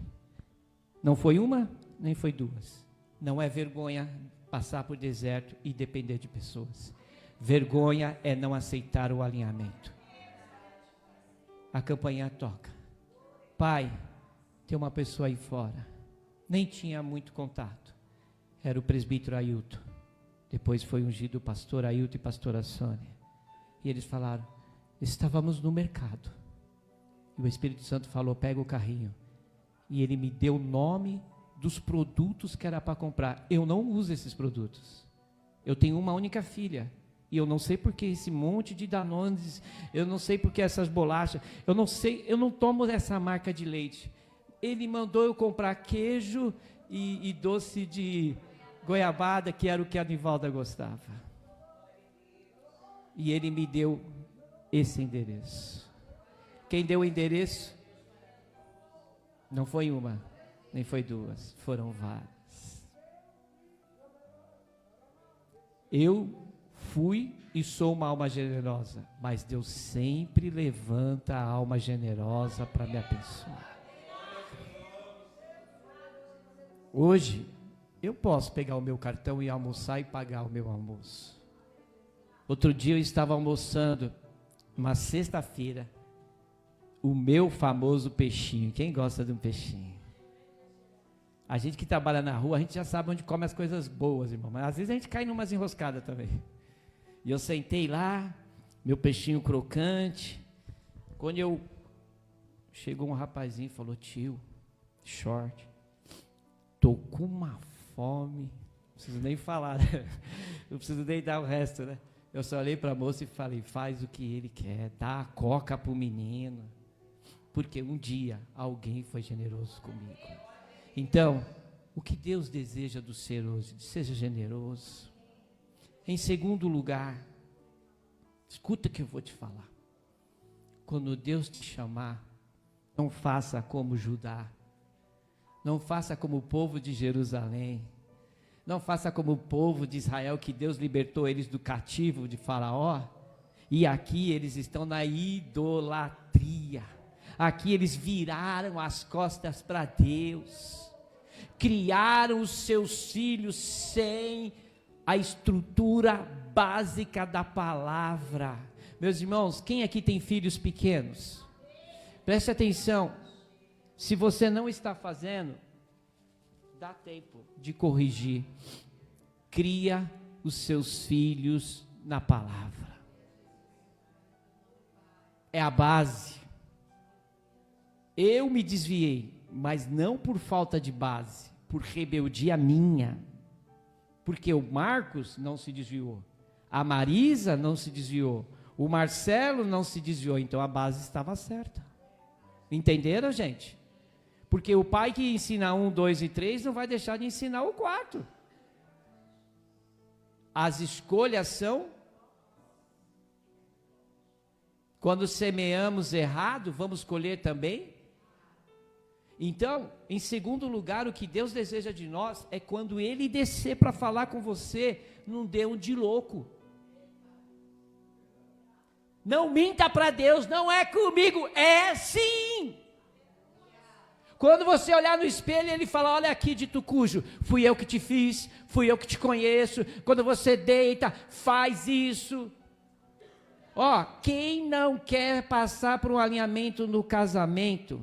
Não foi uma, nem foi 2. Não é vergonha passar por deserto e depender de pessoas. Vergonha é não aceitar o alinhamento. A campainha toca. Pai, tem uma pessoa aí fora. Nem tinha muito contato. Era o presbítero Ailton. Depois foi ungido o pastor Ailton e pastora Sônia. E eles falaram: estávamos no mercado. E o Espírito Santo falou: pega o carrinho. E ele me deu o nome dos produtos que era para comprar. Eu não uso esses produtos. Eu tenho uma única filha. E eu não sei porque esse monte de Danones, eu não sei porque essas bolachas, eu não sei, eu não tomo essa marca de leite. Ele mandou eu comprar queijo e doce de goiabada, que era o que a Nivalda gostava. E ele me deu esse endereço. Quem deu o endereço? Não foi uma, nem foi 2, foram várias. Eu fui e sou uma alma generosa, mas Deus sempre levanta a alma generosa para me abençoar. Hoje, eu posso pegar o meu cartão e almoçar e pagar o meu almoço. Outro dia eu estava almoçando, uma sexta-feira, o meu famoso peixinho. Quem gosta de um peixinho? A gente que trabalha na rua, a gente já sabe onde come as coisas boas, irmão, mas às vezes a gente cai numas enroscadas também. E eu sentei lá, meu peixinho crocante. Quando chegou um rapazinho e falou: tio, short, tô com uma fome. Não preciso nem falar, né? Não preciso nem dar o resto, né? Eu só olhei para a moça e falei: faz o que ele quer, dá a coca para o menino. Porque um dia alguém foi generoso comigo. Então, o que Deus deseja do ser hoje? Seja generoso. Em segundo lugar, escuta o que eu vou te falar. Quando Deus te chamar, não faça como Judá, não faça como o povo de Jerusalém, Não faça como o povo de Israel, que Deus libertou eles do cativo de Faraó, e aqui eles estão na idolatria. Aqui eles viraram as costas para Deus, criaram os seus filhos sem a estrutura básica da palavra. Meus irmãos, quem aqui tem filhos pequenos? Preste atenção, se você não está fazendo, dá tempo de corrigir. Cria os seus filhos na palavra. É a base. Eu me desviei, mas não por falta de base, por rebeldia minha. Porque o Marcos não se desviou, a Marisa não se desviou, o Marcelo não se desviou, então a base estava certa. Entenderam, gente? Porque o pai que ensina 1, 2 e 3 não vai deixar de ensinar o 4. As escolhas são... Quando semeamos errado, vamos colher também? Então, em segundo lugar, o que Deus deseja de nós é quando Ele descer para falar com você, não dê um de louco. Não minta para Deus, não é comigo, é sim. Quando você olhar no espelho, Ele fala, olha aqui de tucujo, fui eu que te fiz, fui eu que te conheço. Quando você deita, faz isso. Ó, quem não quer passar por um alinhamento no casamento,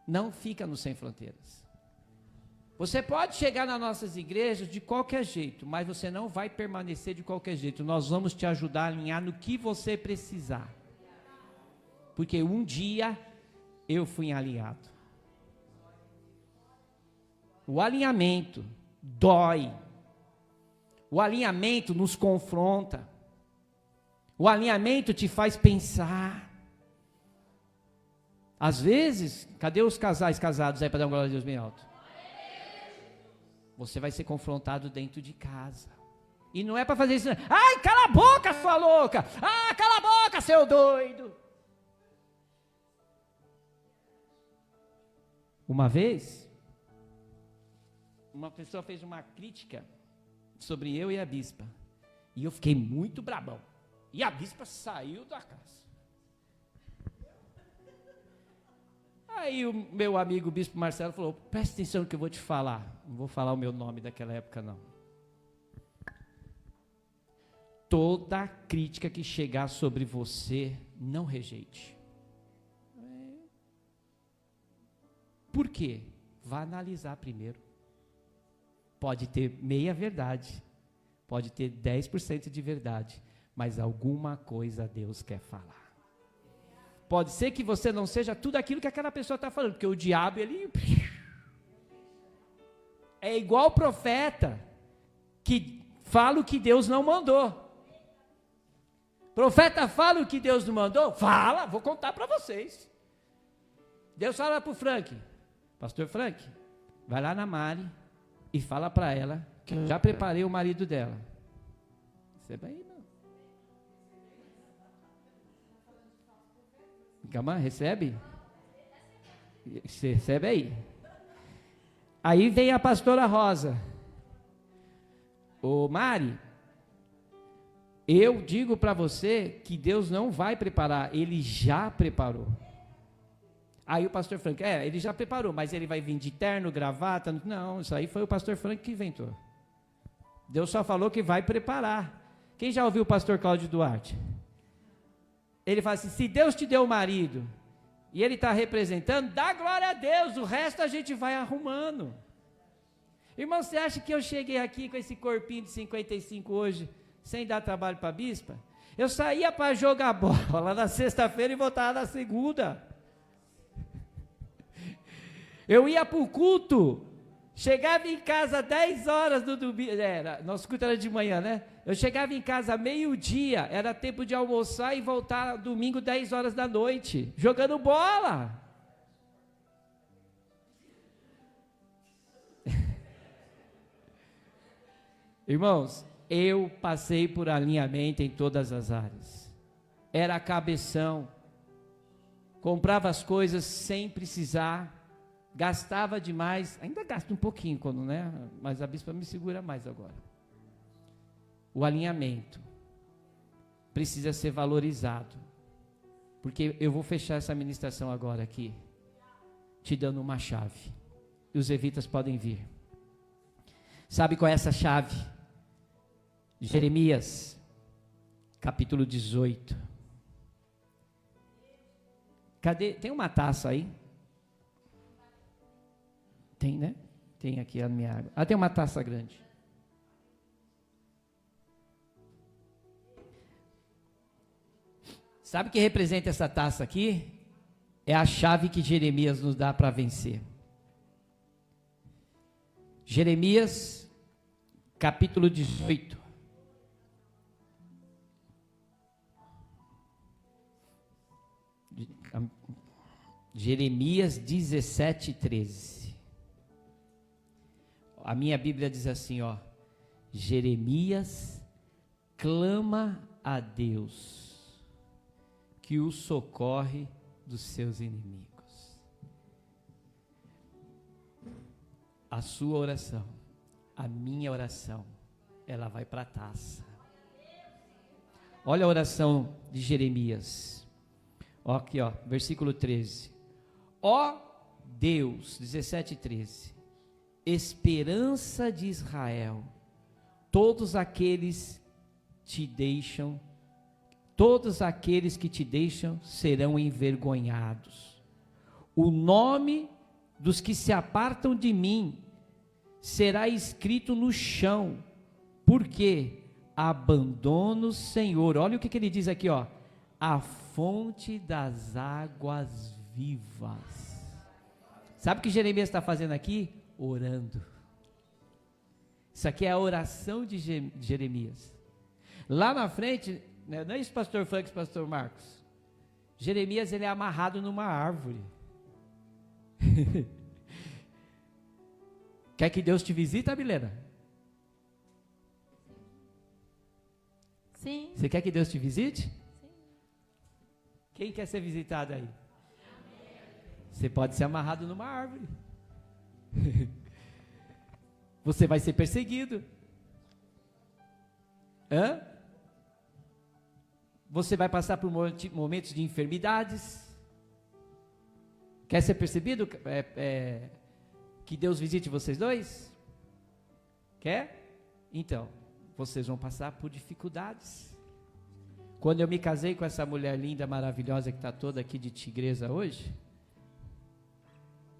não fica no Sem Fronteiras. Você pode chegar nas nossas igrejas de qualquer jeito, mas você não vai permanecer de qualquer jeito. Nós vamos te ajudar a alinhar no que você precisar. Porque um dia eu fui alinhado. O alinhamento dói. O alinhamento nos confronta. O alinhamento te faz pensar. Às vezes, cadê os casais casados aí para dar uma glória a Deus bem alto? Você vai ser confrontado dentro de casa. E não é para fazer isso. Ai, cala a boca, sua louca. Ah, cala a boca, seu doido. Uma vez, uma pessoa fez uma crítica sobre eu e a bispa. E eu fiquei muito brabão. E a bispa saiu da casa. Aí o meu amigo bispo Marcelo falou, presta atenção no que eu vou te falar. Não vou falar o meu nome daquela época não. Toda crítica que chegar sobre você, não rejeite. Por quê? Vá analisar primeiro. Pode ter meia verdade, pode ter 10% de verdade, mas alguma coisa Deus quer falar. Pode ser que você não seja tudo aquilo que aquela pessoa está falando, porque o diabo, ele... É igual o profeta, que fala o que Deus não mandou. Profeta fala o que Deus não mandou? Fala, vou contar para vocês. Deus fala para o Frank, pastor Frank, vai lá na Mari e fala para ela que eu já preparei o marido dela. Você vai aí, não. Calma, recebe? Você recebe aí. Aí vem a pastora Rosa. Ô Mari, eu digo para você que Deus não vai preparar, Ele já preparou. Aí o pastor Frank, ele já preparou, mas ele vai vir de terno, gravata? Não, isso aí foi o pastor Frank que inventou. Deus só falou que vai preparar. Quem já ouviu o pastor Cláudio Duarte? Ele fala assim, se Deus te deu um marido, e ele está representando, dá glória a Deus, o resto a gente vai arrumando. Irmão, você acha que eu cheguei aqui com esse corpinho de 55 hoje, sem dar trabalho para a bispa? Eu saía para jogar bola na sexta-feira e voltava na segunda. Eu ia para o culto, chegava em casa 10 horas do domingo, nosso culto era de manhã, né? Eu chegava em casa meio-dia, era tempo de almoçar e voltar domingo 10 horas da noite, jogando bola. Irmãos, eu passei por alinhamento em todas as áreas. Era cabeção, comprava as coisas sem precisar, Gastava demais, ainda gasta um pouquinho quando, né? Mas a bispa me segura mais agora. O alinhamento precisa ser valorizado. Porque eu vou fechar essa ministração agora aqui, te dando uma chave. E os levitas podem vir. Sabe qual é essa chave? Jeremias, capítulo 18. Cadê? Tem uma taça aí? Tem, né? Tem aqui a minha água. Ah, tem uma taça grande. Sabe o que representa essa taça aqui? É a chave que Jeremias nos dá para vencer. Jeremias, capítulo 18. Jeremias 17, 13. A minha Bíblia diz assim, ó. Jeremias clama a Deus que o socorre dos seus inimigos. A sua oração, a minha oração, ela vai para a taça. Olha a oração de Jeremias. Ó, aqui, ó, versículo 13. Ó Deus, 17, 13. Esperança de Israel, todos aqueles que te deixam serão envergonhados. O nome dos que se apartam de mim será escrito no chão, porque abandono o Senhor. Olha o que ele diz aqui, ó. A fonte das águas vivas. Sabe o que Jeremias está fazendo aqui? Orando. Isso aqui é a oração de Jeremias. Lá na frente, não é isso, pastor Franks, pastor Marcos? Jeremias, ele é amarrado numa árvore. Quer que Deus te visite, Milena? Sim. Você quer que Deus te visite? Sim. Quem quer ser visitado aí? Você pode ser amarrado numa árvore. Você vai ser perseguido. Hã? Você vai passar por momentos de enfermidades. Quer ser percebido? Que Deus visite vocês dois? Quer? Então, vocês vão passar por dificuldades. Quando eu me casei com essa mulher linda, maravilhosa, que está toda aqui de tigresa hoje,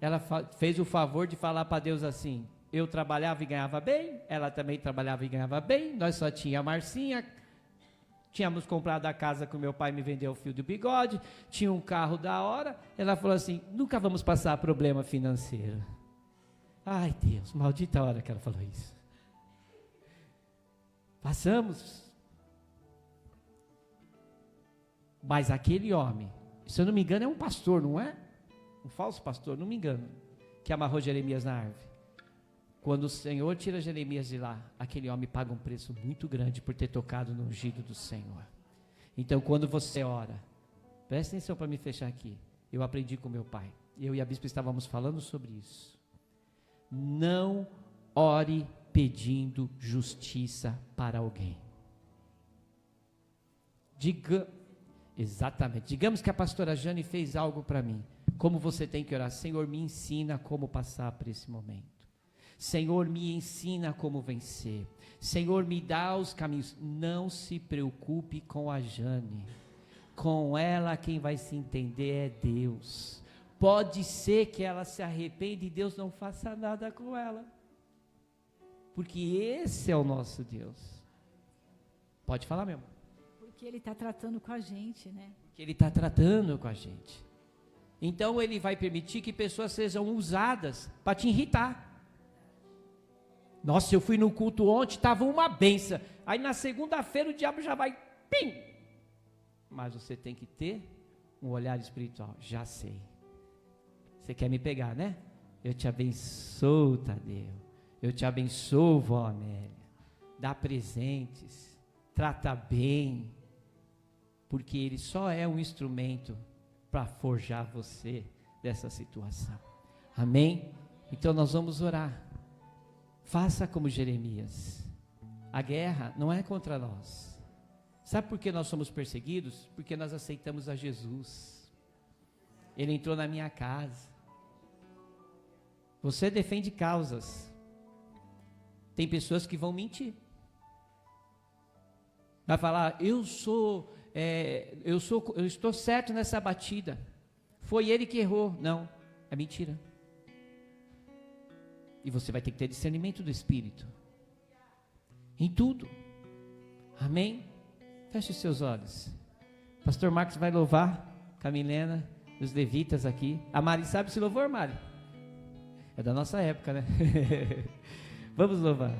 ela fez o favor de falar para Deus assim, eu trabalhava e ganhava bem, ela também trabalhava e ganhava bem, nós só tinha a Marcinha, tínhamos comprado a casa que o meu pai me vendeu o fio do bigode, tinha um carro da hora, ela falou assim, nunca vamos passar problema financeiro. Ai Deus, maldita a hora que ela falou isso. Passamos. Mas aquele homem, se eu não me engano é um pastor, não é? Um falso pastor, não me engano, que amarrou Jeremias na árvore. Quando o Senhor tira Jeremias de lá, aquele homem paga um preço muito grande por ter tocado no ungido do Senhor. Então, quando você ora, presta atenção para me fechar aqui. Eu aprendi com meu pai. Eu e a bispa estávamos falando sobre isso. Não ore pedindo justiça para alguém. Exatamente. Digamos que a pastora Jane fez algo para mim. Como você tem que orar? Senhor, me ensina como passar por esse momento. Senhor, me ensina como vencer. Senhor, me dá os caminhos. Não se preocupe com a Jane. Com ela, quem vai se entender é Deus. Pode ser que ela se arrependa e Deus não faça nada com ela. Porque esse é o nosso Deus. Pode falar, meu amor. Porque Ele está tratando com a gente, né? Porque Ele está tratando com a gente. Então Ele vai permitir que pessoas sejam usadas para te irritar. Nossa, eu fui no culto ontem, estava uma benção. Aí na segunda-feira o diabo já vai, pim! Mas você tem que ter um olhar espiritual. Já sei. Você quer me pegar, né? Eu te abençoo, Tadeu. Eu te abençoo, vó Amélia. Dá presentes. Trata bem. Porque ele só é um instrumento para forjar você dessa situação. Amém? Então nós vamos orar. Faça como Jeremias. A guerra não é contra nós. Sabe por que nós somos perseguidos? Porque nós aceitamos a Jesus. Ele entrou na minha casa. Você defende causas. Tem pessoas que vão mentir. Vai falar, eu estou certo nessa batida. Foi ele que errou. Não, é mentira. E você vai ter que ter discernimento do Espírito. Em tudo. Amém? Feche os seus olhos. Pastor Marcos vai louvar com a Milena, os levitas aqui. A Mari sabe esse louvor, Mari? É da nossa época, né? Vamos louvar.